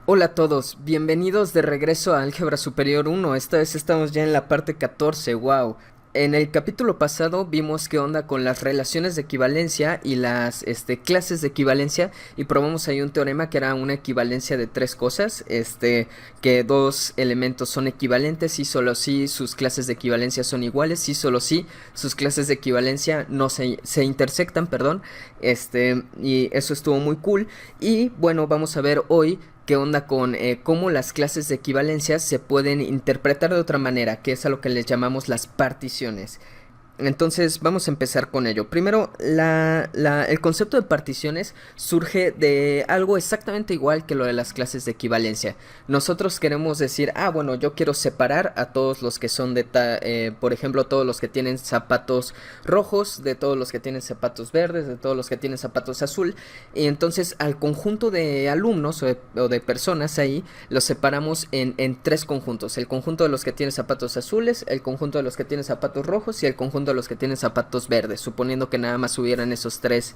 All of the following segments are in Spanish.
Hola a todos, bienvenidos de regreso a Álgebra Superior 1. Esta vez estamos ya en la parte 14, wow. En el capítulo pasado vimos qué onda con las relaciones de equivalencia y las clases de equivalencia, y probamos ahí un teorema que era una equivalencia de tres cosas, que dos elementos son equivalentes y solo si sus clases de equivalencia son iguales y solo si sus clases de equivalencia no se intersectan, perdón. Y eso estuvo muy cool. Y bueno, vamos a ver hoy qué onda con cómo las clases de equivalencia se pueden interpretar de otra manera, que es a lo que les llamamos las particiones. Entonces vamos a empezar con ello. Primero, el concepto de particiones surge de algo exactamente igual que lo de las clases de equivalencia. Nosotros queremos decir, bueno, yo quiero separar a todos los que son por ejemplo, todos los que tienen zapatos rojos, de todos los que tienen zapatos verdes, de todos los que tienen zapatos azul. Y entonces al conjunto de alumnos o de personas ahí, los separamos en tres conjuntos. El conjunto de los que tienen zapatos azules, el conjunto de los que tienen zapatos rojos y el conjunto de los que tienen zapatos verdes, suponiendo que nada más hubieran esos tres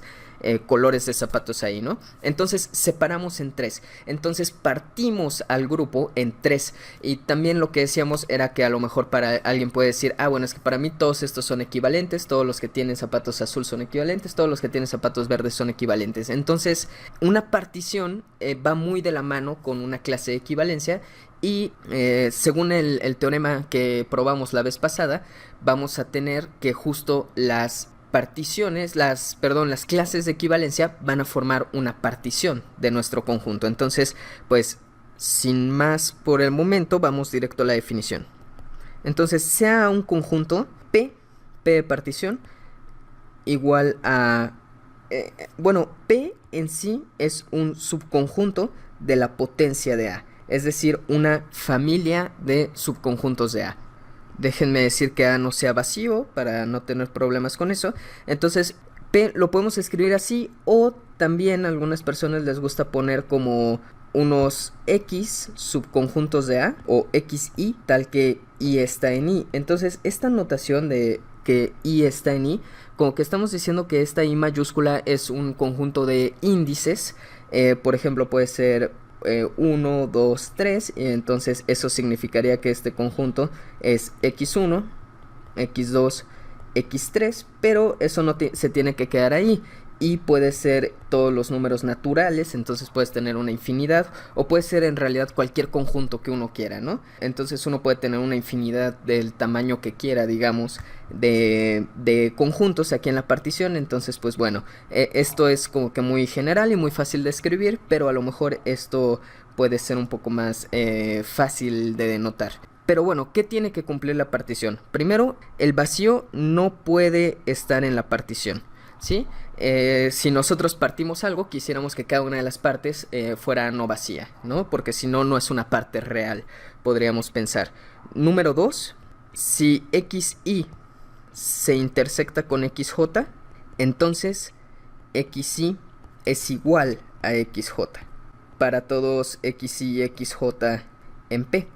colores de zapatos ahí, ¿no? Entonces separamos en tres, entonces partimos al grupo en tres. Y también lo que decíamos era que a lo mejor para alguien puede decir, bueno, es que para mí todos estos son equivalentes, todos los que tienen zapatos azul son equivalentes, todos los que tienen zapatos verdes son equivalentes. Entonces una partición va muy de la mano con una clase de equivalencia. Y según el teorema que probamos la vez pasada, vamos a tener que justo las clases de equivalencia van a formar una partición de nuestro conjunto. Entonces, pues, sin más por el momento, vamos directo a la definición. Entonces, sea un conjunto P de partición, igual a... P en sí es un subconjunto de la potencia de A. Es decir, una familia de subconjuntos de A. Déjenme decir que A no sea vacío para no tener problemas con eso. Entonces, P lo podemos escribir así, o también a algunas personas les gusta poner como unos X subconjuntos de A o XY, tal que Y está en Y. Entonces, esta notación de que Y está en Y, como que estamos diciendo que esta Y mayúscula es un conjunto de índices. Por ejemplo, puede ser 1, 2, 3, y entonces eso significaría que este conjunto es x1, x2, x3, pero eso no se tiene que quedar ahí, y puede ser todos los números naturales. Entonces puedes tener una infinidad, o puede ser en realidad cualquier conjunto que uno quiera, ¿no? Entonces uno puede tener una infinidad del tamaño que quiera, digamos, de conjuntos aquí en la partición. Entonces, pues bueno, esto es como que muy general y muy fácil de escribir, pero a lo mejor esto puede ser un poco más fácil de denotar. Pero bueno, ¿qué tiene que cumplir la partición? Primero, el vacío no puede estar en la partición, ¿sí? Si nosotros partimos algo, quisiéramos que cada una de las partes fuera no vacía, ¿no? Porque si no, no es una parte real, podríamos pensar. Número 2, si XY se intersecta con XJ, entonces XY es igual a XJ para todos XY y XJ en P.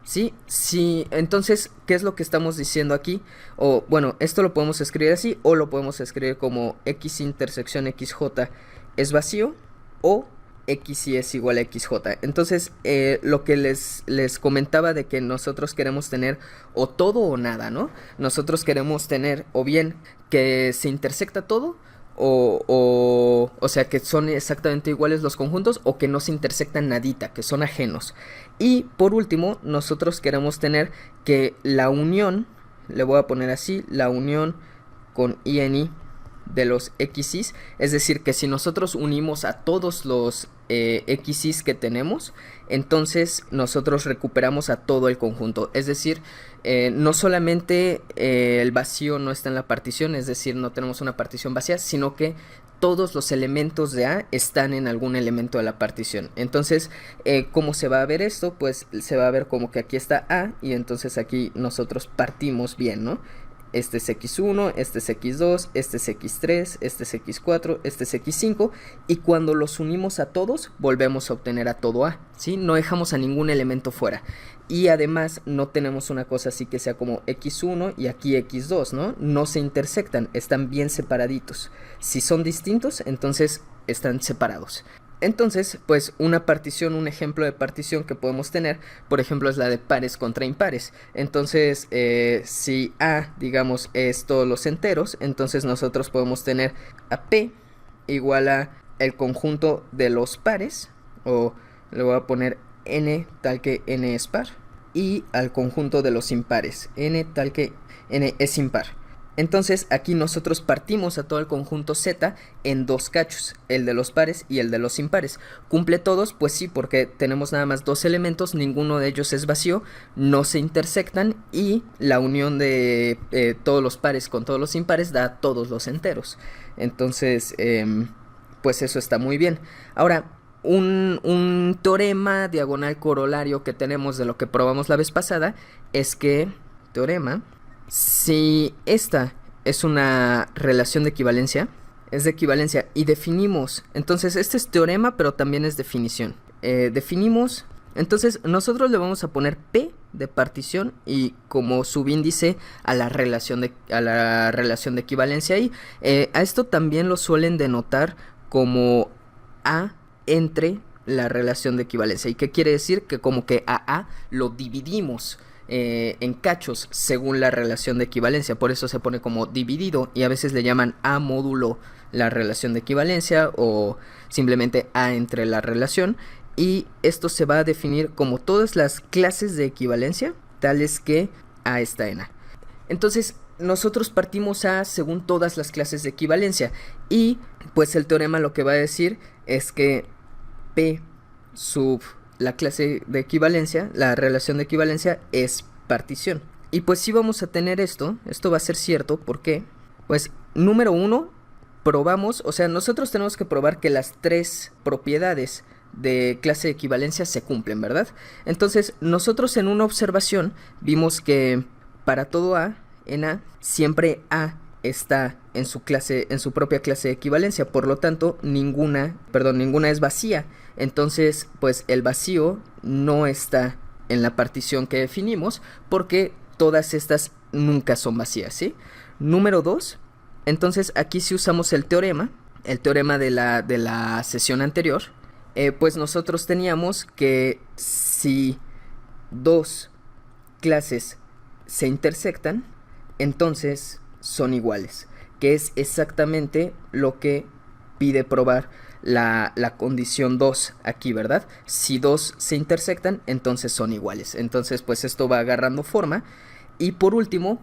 ¿Sí? Sí, entonces, ¿qué es lo que estamos diciendo aquí? O bueno, esto lo podemos escribir así, o lo podemos escribir como X intersección XJ es vacío, o XY es igual a XJ. Entonces, lo que les comentaba de que nosotros queremos tener o todo o nada, ¿no? Nosotros queremos tener o bien que se intersecta todo, o sea, que son exactamente iguales los conjuntos, o que no se intersectan nadita, que son ajenos. Y por último, nosotros queremos tener que la unión, le voy a poner así, la unión con I en I de los XYs, es decir, que si nosotros unimos a todos los XYs que tenemos, entonces nosotros recuperamos a todo el conjunto. Es decir, no solamente el vacío no está en la partición, es decir, no tenemos una partición vacía, sino que todos los elementos de A están en algún elemento de la partición. Entonces, ¿cómo se va a ver esto? Pues se va a ver como que aquí está A, y entonces aquí nosotros partimos bien, ¿no? Este es x1, este es x2, este es x3, este es x4, este es x5, y cuando los unimos a todos, volvemos a obtener a todo A, ¿sí? No dejamos a ningún elemento fuera. Y además no tenemos una cosa así que sea como x1 y aquí x2, ¿no? No se intersectan, están bien separaditos. Si son distintos, entonces están separados. Entonces, pues una partición, un ejemplo de partición que podemos tener, por ejemplo, es la de pares contra impares. Entonces, si A, digamos, es todos los enteros, entonces nosotros podemos tener a P igual a el conjunto de los pares, o le voy a poner N tal que N es par, y al conjunto de los impares, N tal que N es impar. Entonces aquí nosotros partimos a todo el conjunto Z en dos cachos, el de los pares y el de los impares. ¿Cumple todos? Pues sí, porque tenemos nada más dos elementos, ninguno de ellos es vacío, no se intersectan y la unión de todos los pares con todos los impares da todos los enteros. Entonces, pues eso está muy bien. Ahora, un teorema diagonal corolario que tenemos de lo que probamos la vez pasada es que, teorema, si esta es una relación de equivalencia, es de equivalencia y definimos, entonces este es teorema pero también es definición. Definimos, entonces nosotros le vamos a poner P de partición y como subíndice a la relación de equivalencia y a esto también lo suelen denotar como A entre la relación de equivalencia. ¿Y qué quiere decir? Que como que a lo dividimos en cachos según la relación de equivalencia, por eso se pone como dividido y a veces le llaman A módulo la relación de equivalencia o simplemente A entre la relación, y esto se va a definir como todas las clases de equivalencia tales que A está en A. Entonces nosotros partimos A según todas las clases de equivalencia y pues el teorema lo que va a decir es que P sub la clase de equivalencia, la relación de equivalencia es partición. Y pues si vamos a tener esto va a ser cierto, ¿por qué? Pues número uno, probamos, o sea, nosotros tenemos que probar que las tres propiedades de clase de equivalencia se cumplen, ¿verdad? Entonces, nosotros en una observación vimos que para todo A, en A, siempre A está en su propia clase de equivalencia, por lo tanto, ninguna es vacía. Entonces, pues el vacío no está en la partición que definimos, porque todas estas nunca son vacías, ¿sí? Número 2, entonces aquí si usamos el teorema de la sesión anterior, pues nosotros teníamos que si dos clases se intersectan, entonces son iguales, que es exactamente lo que pide probar la condición 2 aquí, ¿verdad? Si dos se intersectan, entonces son iguales. Entonces, pues esto va agarrando forma. Y por último,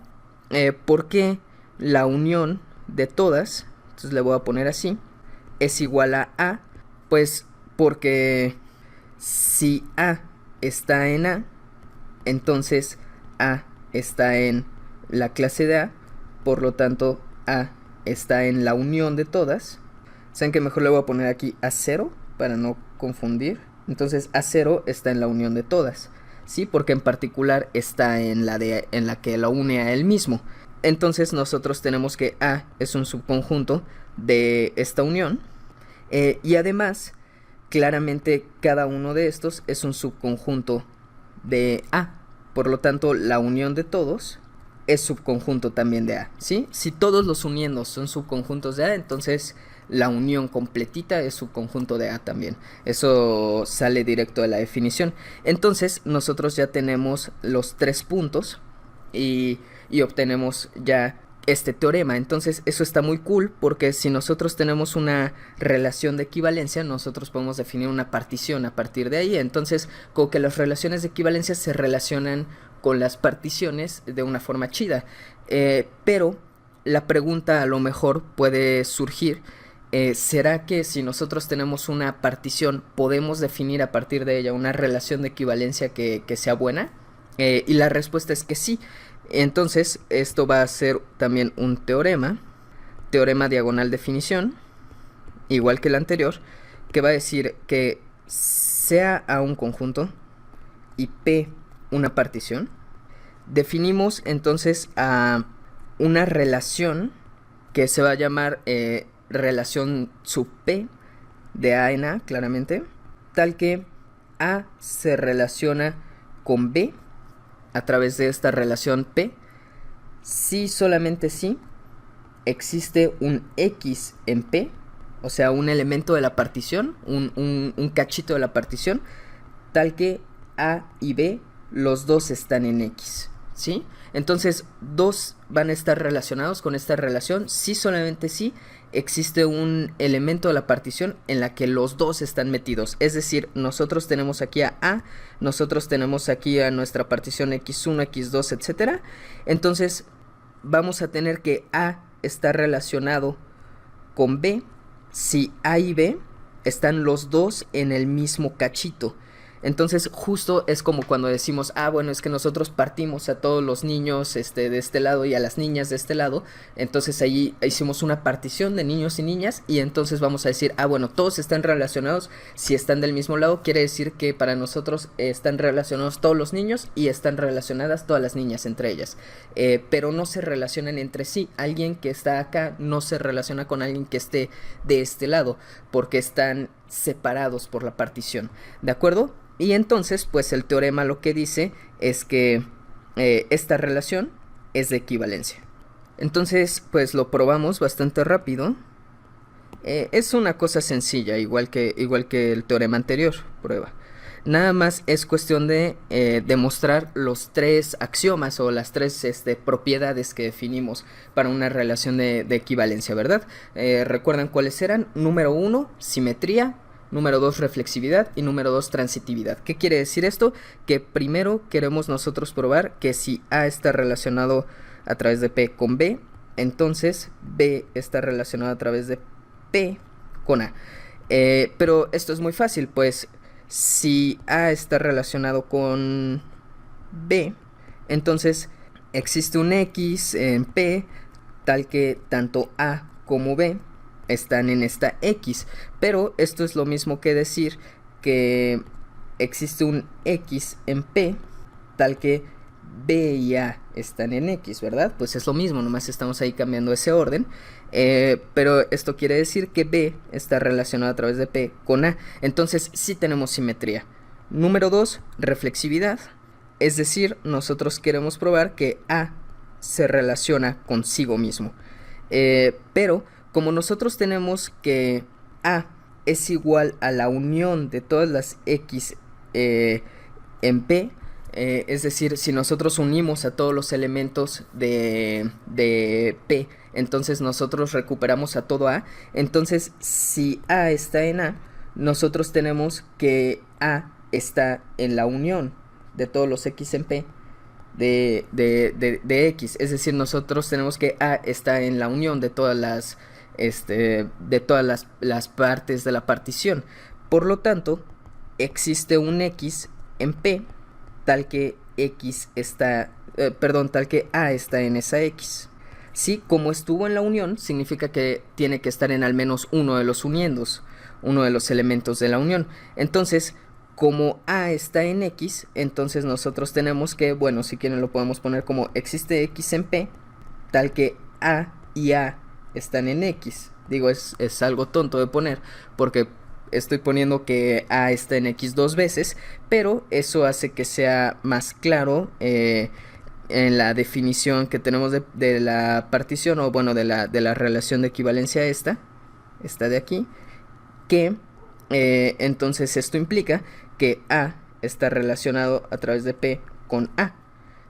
¿por qué la unión de todas, entonces le voy a poner así, es igual a A? Pues porque si A está en A, entonces A está en la clase de A, por lo tanto A está en la unión de todas. Saben que mejor le voy a poner aquí A0 para no confundir. Entonces A0 está en la unión de todas, ¿sí? Porque en particular está en la que la une a él mismo. Entonces nosotros tenemos que A es un subconjunto de esta unión. Y además, claramente cada uno de estos es un subconjunto de A. Por lo tanto, la unión de todos es subconjunto también de A, ¿sí? Si todos los uniendos son subconjuntos de A, entonces la unión completita es subconjunto de A también. Eso sale directo de la definición. Entonces nosotros ya tenemos los 3 puntos y obtenemos ya este teorema. Entonces eso está muy cool, porque si nosotros tenemos una relación de equivalencia, nosotros podemos definir una partición a partir de ahí. Entonces como que las relaciones de equivalencia se relacionan con las particiones de una forma chida. Pero la pregunta a lo mejor puede surgir, ¿será que si nosotros tenemos una partición podemos definir a partir de ella una relación de equivalencia que sea buena? Y la respuesta es que sí. Entonces esto va a ser también un teorema diagonal definición, igual que el anterior, que va a decir que sea A un conjunto y P una partición. Definimos entonces a una relación que se va a llamar relación sub P de A en A, claramente, tal que A se relaciona con B a través de esta relación P si solamente si existe un X en P o sea, un elemento de la partición, un cachito de la partición, tal que A y B, los dos están en X, ¿sí? Entonces, dos van a estar relacionados con esta relación si solamente si existe un elemento de la partición en la que los dos están metidos. Es decir, nosotros tenemos aquí a A, nosotros tenemos aquí a nuestra partición X1, X2, etc. Entonces, vamos a tener que A está relacionado con B si A y B están los dos en el mismo cachito. Entonces justo es como cuando decimos, bueno, es que nosotros partimos a todos los niños de este lado y a las niñas de este lado. Entonces ahí hicimos una partición de niños y niñas y entonces vamos a decir, bueno, todos están relacionados. Si están del mismo lado, quiere decir que para nosotros están relacionados todos los niños y están relacionadas todas las niñas entre ellas. Pero no se relacionan entre sí. Alguien que está acá no se relaciona con alguien que esté de este lado porque están separados por la partición, ¿de acuerdo? Y entonces, pues el teorema lo que dice es que esta relación es de equivalencia. Entonces, pues lo probamos bastante rápido. Es una cosa sencilla, igual que el teorema anterior, prueba. Nada más es cuestión de demostrar los tres axiomas o las tres propiedades que definimos para una relación de equivalencia, ¿verdad? ¿Recuerdan cuáles eran? Número 1, simetría. Número 2, reflexividad. Y número 2, transitividad. ¿Qué quiere decir esto? Que primero queremos nosotros probar que si A está relacionado a través de P con B, entonces B está relacionado a través de P con A. Pero esto es muy fácil, pues si A está relacionado con B, entonces existe un X en P tal que tanto A como B están en esta X, pero esto es lo mismo que decir que existe un X en P tal que B y A están en X, ¿verdad? Pues es lo mismo, nomás estamos ahí cambiando ese orden, pero esto quiere decir que B está relacionado a través de P con A, entonces sí tenemos simetría. Número 2, reflexividad, es decir, nosotros queremos probar que A se relaciona consigo mismo, pero como nosotros tenemos que A es igual a la unión de todas las X en P, es decir, si nosotros unimos a todos los elementos de P, entonces nosotros recuperamos a todo A. Entonces, si A está en A, nosotros tenemos que A está en la unión de todos los X en P de X. Es decir, nosotros tenemos que A está en la unión de todas las las partes de la partición. Por lo tanto, existe un X en P tal que X está, tal que A está en esa X. Sí, como estuvo en la unión, significa que tiene que estar en al menos uno de los uniendos, uno de los elementos de la unión. Entonces, como A está en X, entonces nosotros tenemos que, bueno, si quieren lo podemos poner como existe X en P tal que A y A están en X. Digo, es algo tonto de poner porque estoy poniendo que A está en X dos veces, pero eso hace que sea más claro en la definición que tenemos de la partición, o bueno, de la relación de equivalencia esta de aquí, que entonces esto implica que A está relacionado a través de P con A,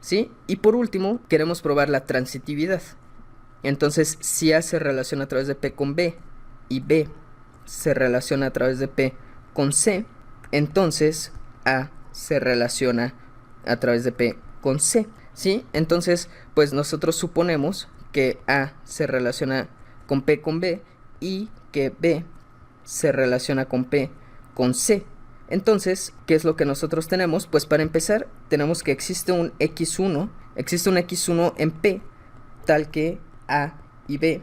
¿sí? Y por último, queremos probar la transitividad. Entonces, si A se relaciona a través de P con B y B se relaciona a través de P con C, entonces A se relaciona a través de P con C, ¿sí? Entonces, pues nosotros suponemos que A se relaciona con P con B y que B se relaciona con P con C. Entonces, ¿qué es lo que nosotros tenemos? Pues para empezar, tenemos que existe un X1 en P tal que A y B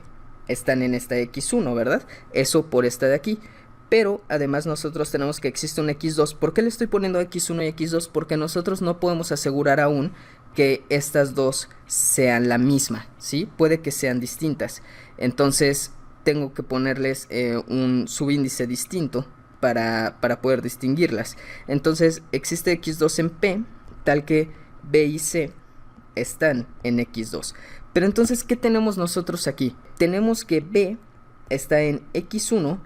están en esta X1, ¿verdad? Eso por esta de aquí. Pero además nosotros tenemos que existe un X2. ¿Por qué le estoy poniendo X1 y X2? Porque nosotros no podemos asegurar aún que estas dos sean la misma, ¿sí? Puede que sean distintas. Entonces tengo que ponerles un subíndice distinto para poder distinguirlas. Entonces existe X2 en P tal que B y C están en X2. Pero entonces, ¿qué tenemos nosotros aquí? Tenemos que B está en x1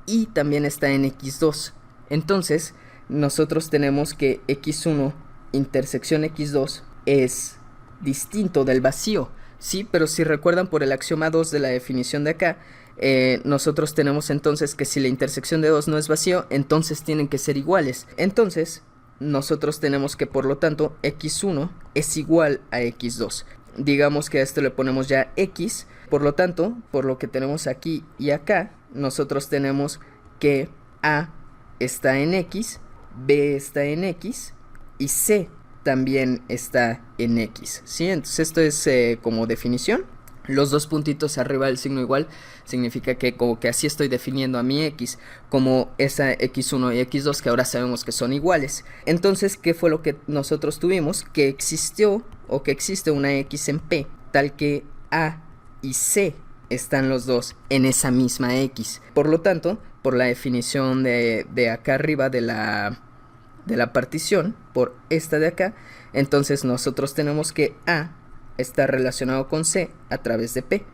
y también está en x2. Entonces nosotros tenemos que x1 intersección x2 es distinto del vacío, ¿sí? Pero si recuerdan por el axioma 2 de la definición de acá, nosotros tenemos entonces que si la intersección de 2 no es vacío, entonces tienen que ser iguales. Entonces nosotros tenemos que, por lo tanto, x1 es igual a x2. Digamos que a esto le ponemos ya x. Por lo tanto, por lo que tenemos aquí y acá, nosotros tenemos que A está en x, B está en x y C también está en x, ¿sí? Entonces esto es como definición. Los dos puntitos arriba del signo igual significa que como que así estoy definiendo a mi x como esa x1 y x2 que ahora sabemos que son iguales. Entonces, ¿qué fue lo que nosotros tuvimos? Que existió o que existe una x en P tal que A y C están los dos en esa misma x. Por lo tanto, por la definición de acá arriba de la partición, por esta de acá, entonces nosotros tenemos que A está relacionado con C a través de P.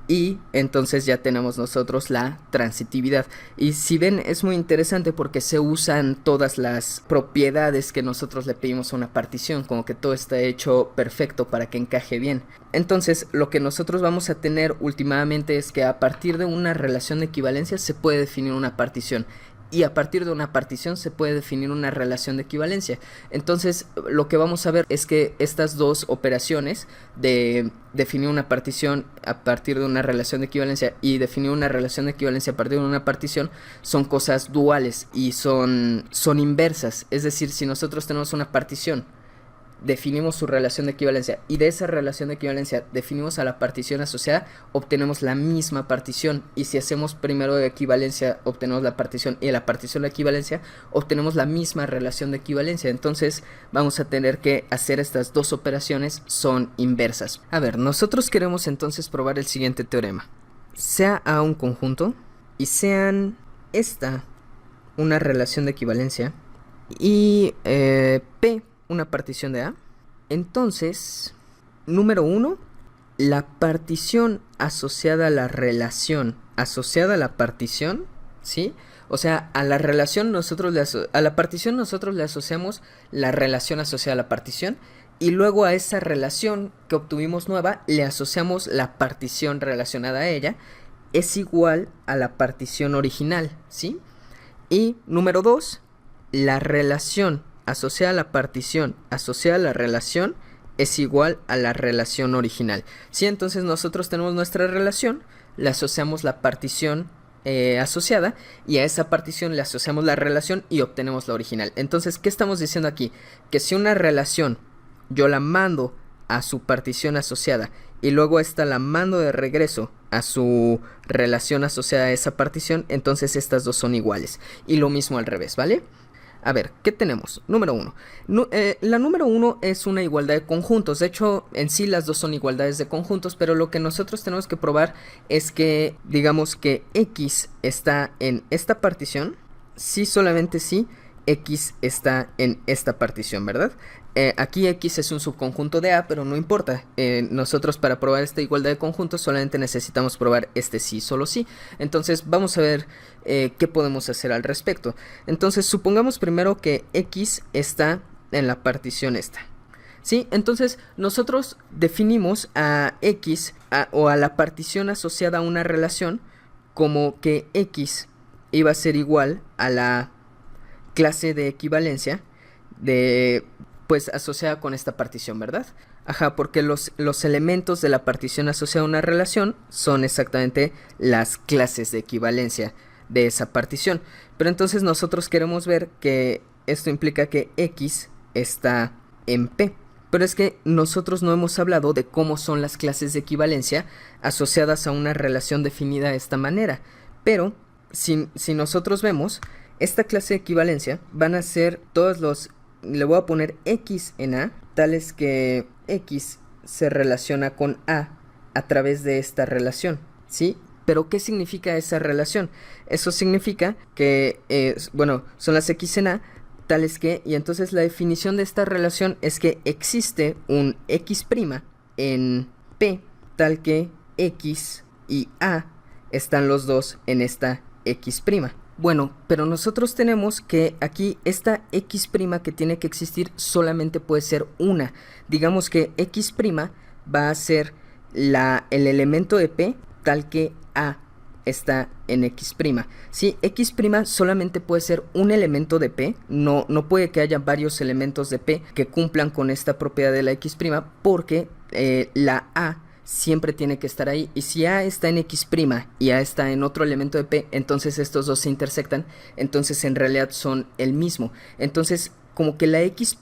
Y entonces ya tenemos nosotros la transitividad. Y si ven, es muy interesante porque se usan todas las propiedades que nosotros le pedimos a una partición, como que todo está hecho perfecto para que encaje bien. Entonces lo que nosotros vamos a tener últimamente es que a partir de una relación de equivalencia se puede definir una partición. Y a partir de una partición se puede definir una relación de equivalencia. Entonces lo que vamos a ver es que estas dos operaciones de definir una partición a partir de una relación de equivalencia y definir una relación de equivalencia a partir de una partición son cosas duales y son inversas. Es decir, si nosotros tenemos una partición, definimos su relación de equivalencia y de esa relación de equivalencia definimos a la partición asociada, obtenemos la misma partición. Y si hacemos primero de equivalencia, obtenemos la partición, y de la partición la equivalencia, obtenemos la misma relación de equivalencia. Entonces vamos a tener que hacer estas dos operaciones, son inversas. A ver, nosotros queremos entonces probar el siguiente teorema. Sea A un conjunto y sean esta una relación de equivalencia y P una partición de A. Entonces, número 1, la partición asociada a la relación asociada a la partición, ¿sí? O sea, a la relación a la partición nosotros le asociamos la relación asociada a la partición y luego a esa relación que obtuvimos nueva le asociamos la partición relacionada a ella, es igual a la partición original, ¿sí? Y número 2, la relación asociada a la partición asociada a la relación es igual a la relación original. ¿Sí? Entonces nosotros tenemos nuestra relación, le asociamos la partición asociada y a esa partición le asociamos la relación y obtenemos la original. Entonces, ¿qué estamos diciendo aquí? Que si una relación yo la mando a su partición asociada y luego esta la mando de regreso a su relación asociada a esa partición, entonces estas dos son iguales. Y lo mismo al revés, ¿vale? A ver, ¿qué tenemos? Número 1. La número 1 es una igualdad de conjuntos. De hecho, en sí las dos son igualdades de conjuntos, pero lo que nosotros tenemos que probar es que, digamos que X está en esta partición. Sí, solamente sí, X está en esta partición, ¿verdad? Aquí X es un subconjunto de A, pero no importa. Nosotros para probar esta igualdad de conjuntos solamente necesitamos probar este sí, solo sí. Entonces vamos a ver qué podemos hacer al respecto. Entonces supongamos primero que X está en la partición esta. ¿Sí? Entonces nosotros definimos a X o a la partición asociada a una relación como que X iba a ser igual a la clase de equivalencia pues asociada con esta partición, ¿verdad? Ajá, porque los elementos de la partición asociada a una relación son exactamente las clases de equivalencia de esa partición. Pero entonces nosotros queremos ver que esto implica que X está en P. Pero es que nosotros no hemos hablado de cómo son las clases de equivalencia asociadas a una relación definida de esta manera. Pero si nosotros vemos, esta clase de equivalencia van a ser todos los... Le voy a poner X en A, tales que X se relaciona con A través de esta relación, ¿sí? Pero ¿qué significa esa relación? Eso significa que, bueno, son las X en A, tales que, y entonces la definición de esta relación es que existe un X' en P, tal que X y A están los dos en esta X'. Bueno, pero nosotros tenemos que aquí esta X' que tiene que existir solamente puede ser una. Digamos que X' va a ser el elemento de P tal que A está en X'. Si X' solamente puede ser un elemento de P, no puede que haya varios elementos de P que cumplan con esta propiedad de la X', porque la A siempre tiene que estar ahí, y si A está en X' y A está en otro elemento de P, entonces estos dos se intersectan, entonces en realidad son el mismo. Entonces como que la X'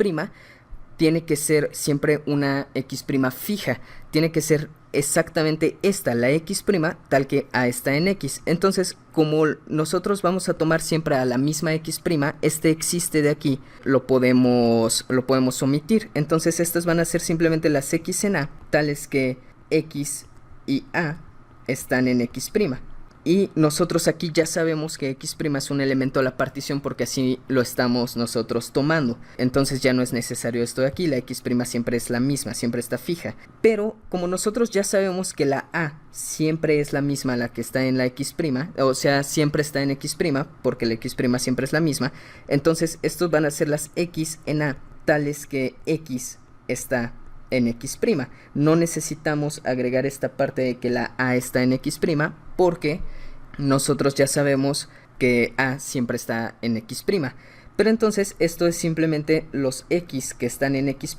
tiene que ser siempre una X' fija, tiene que ser exactamente esta, la X', tal que A está en X. Entonces, como nosotros vamos a tomar siempre a la misma X', este existe de aquí, lo podemos omitir. Entonces estas van a ser simplemente las X en A, tales que X y A están en X'. Y nosotros aquí ya sabemos que X' es un elemento de la partición porque así lo estamos nosotros tomando. Entonces ya no es necesario esto de aquí, la X' siempre es la misma, siempre está fija. Pero como nosotros ya sabemos que la A siempre es la misma la que está en la X', o sea, siempre está en X', porque la X' siempre es la misma, entonces estos van a ser las X en A, tales que X está en X'. No necesitamos agregar esta parte de que la A está en X', porque nosotros ya sabemos que A siempre está en X'. Pero entonces esto es simplemente los X que están en X',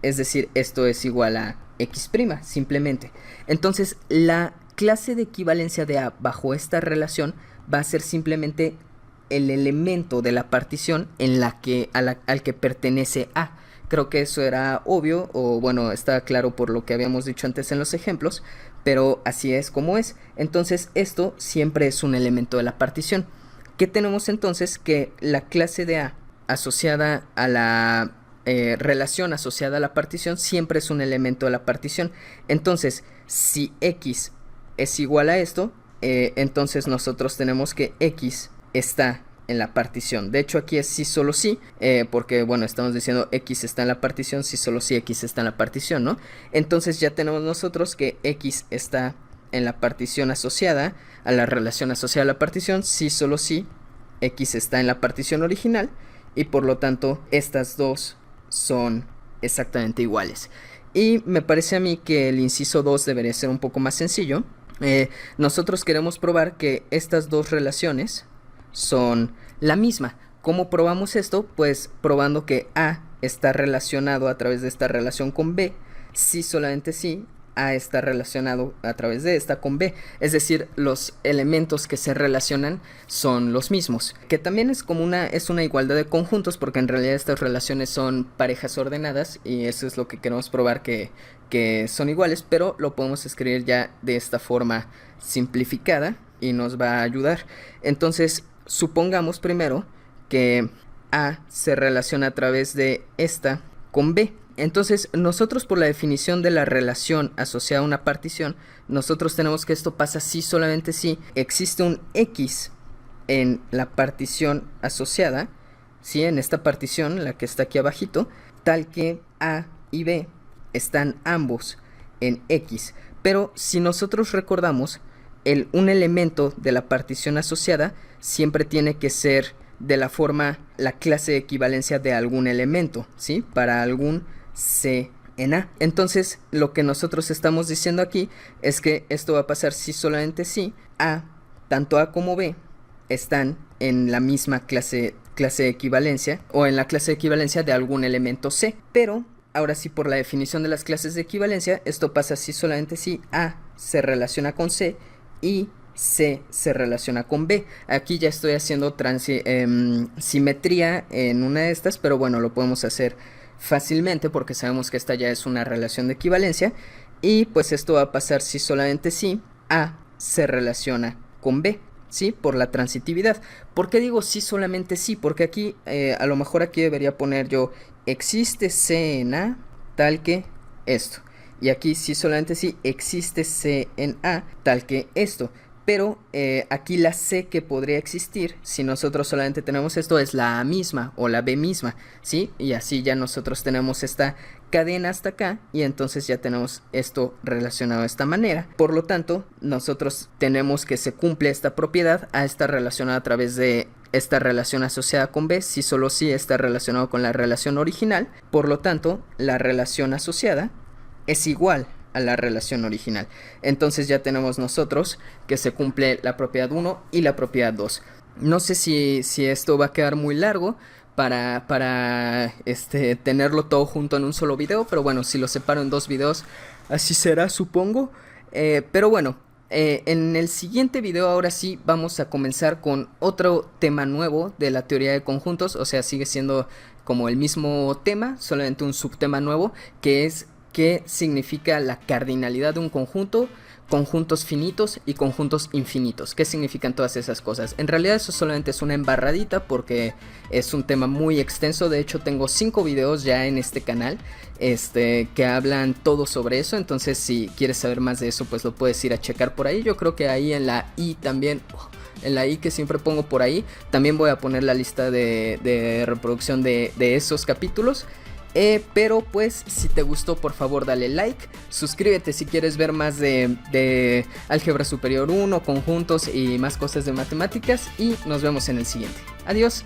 es decir, esto es igual a X', simplemente. Entonces la clase de equivalencia de A bajo esta relación va a ser simplemente el elemento de la partición en la que, al que pertenece A. Creo que eso era obvio, o bueno, está claro por lo que habíamos dicho antes en los ejemplos, pero así es como es. Entonces esto siempre es un elemento de la partición. ¿Qué tenemos entonces? Que la clase de A asociada a la relación asociada a la partición siempre es un elemento de la partición. Entonces, si X es igual a esto, entonces nosotros tenemos que X está en la partición. De hecho aquí es sí solo sí, porque bueno, estamos diciendo X está en la partición, sí solo sí X está en la partición, ¿no? Entonces ya tenemos nosotros que X está en la partición asociada a la relación asociada a la partición, sí solo sí X está en la partición original, y por lo tanto estas dos son exactamente iguales. Y me parece a mí que el inciso 2 debería ser un poco más sencillo. Nosotros queremos probar que estas dos relaciones son la misma. ¿Cómo probamos esto? Pues probando que A está relacionado a través de esta relación con B, si solamente si A está relacionado a través de esta con B, es decir, los elementos que se relacionan son los mismos, que también es como una igualdad de conjuntos, porque en realidad estas relaciones son parejas ordenadas y eso es lo que queremos probar, que son iguales, pero lo podemos escribir ya de esta forma simplificada y nos va a ayudar. Entonces supongamos primero que A se relaciona a través de esta con B. Entonces nosotros, por la definición de la relación asociada a una partición, nosotros tenemos que esto pasa si solamente si existe un X en la partición asociada, ¿sí? En esta partición, la que está aquí abajito, tal que A y B están ambos en X. Pero si nosotros recordamos, un elemento de la partición asociada siempre tiene que ser de la forma, la clase de equivalencia de algún elemento, ¿sí? Para algún C en A. Entonces lo que nosotros estamos diciendo aquí es que esto va a pasar si solamente si A, tanto A como B están en la misma clase de equivalencia, o en la clase de equivalencia de algún elemento C. Pero ahora sí, por la definición de las clases de equivalencia, esto pasa si solamente si A se relaciona con C y C se relaciona con B. Aquí ya estoy haciendo simetría en una de estas, pero bueno, lo podemos hacer fácilmente porque sabemos que esta ya es una relación de equivalencia. Y pues esto va a pasar si solamente si A se relaciona con B, ¿sí? Por la transitividad. ¿Por qué digo sí solamente sí? Porque aquí, a lo mejor aquí debería poner yo, existe C en A tal que esto. Y aquí sí solamente sí existe C en A tal que esto. Pero aquí la C que podría existir, si nosotros solamente tenemos esto, es la A misma o la B misma, ¿sí? Y así ya nosotros tenemos esta cadena hasta acá y entonces ya tenemos esto relacionado de esta manera. Por lo tanto, nosotros tenemos que se cumple esta propiedad A está relacionada a través de esta relación asociada con B, si solo si está relacionado con la relación original. Por lo tanto, la relación asociada es igual a la relación original. Entonces ya tenemos nosotros que se cumple la propiedad 1 y la propiedad 2. No sé si esto va a quedar muy largo para tenerlo todo junto en un solo video, pero bueno, si lo separo en 2 videos, así será, supongo. Pero bueno, en el siguiente video ahora sí vamos a comenzar con otro tema nuevo de la teoría de conjuntos. O sea, sigue siendo como el mismo tema, solamente un subtema nuevo, que es qué significa la cardinalidad de un conjunto, conjuntos finitos y conjuntos infinitos. ¿Qué significan todas esas cosas? En realidad eso solamente es una embarradita porque es un tema muy extenso. De hecho tengo 5 videos ya en este canal que hablan todo sobre eso. Entonces si quieres saber más de eso, pues lo puedes ir a checar por ahí. Yo creo que ahí en la i también... En la i que siempre pongo por ahí, también voy a poner la lista de reproducción de esos capítulos. Pero pues si te gustó, por favor dale like, suscríbete si quieres ver más de álgebra superior 1, conjuntos y más cosas de matemáticas, y nos vemos en el siguiente. Adiós.